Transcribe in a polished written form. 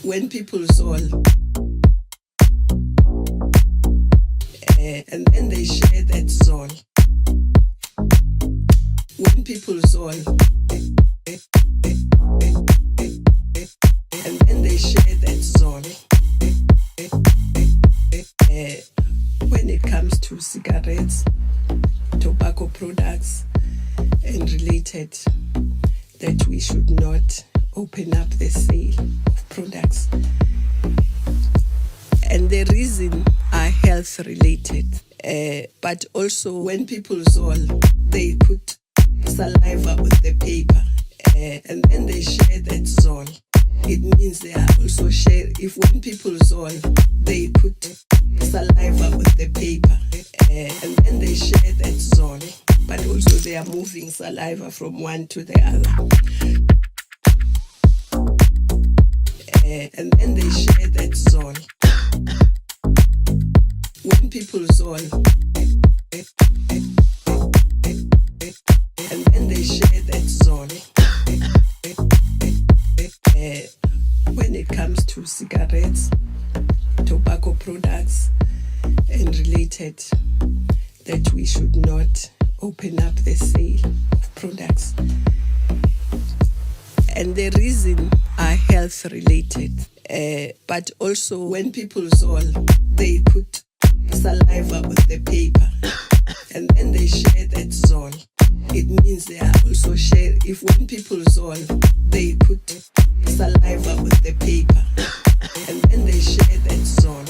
when people zol, and then they share that zol. When people zol, and then they share that zol. When it comes to cigarettes, tobacco products, and related, that we should not open up the sale of products. And the reason are health related, but also when people zol, they put saliva on the paper, and then they share that zol. It means they are also share. If when people zol, they put saliva on the paper, and then they share that zol, but also they are moving saliva from one to the other. And then they share that zol. When people zol, and then they share that zol. When it comes to cigarettes, tobacco products, and related, that we should not open up the sale of products. And the reason are health related, but also when people zol, they put saliva on the paper, and then they share that zol. It means they are also share. If when people zol, they put saliva on the paper, and then they share that zol.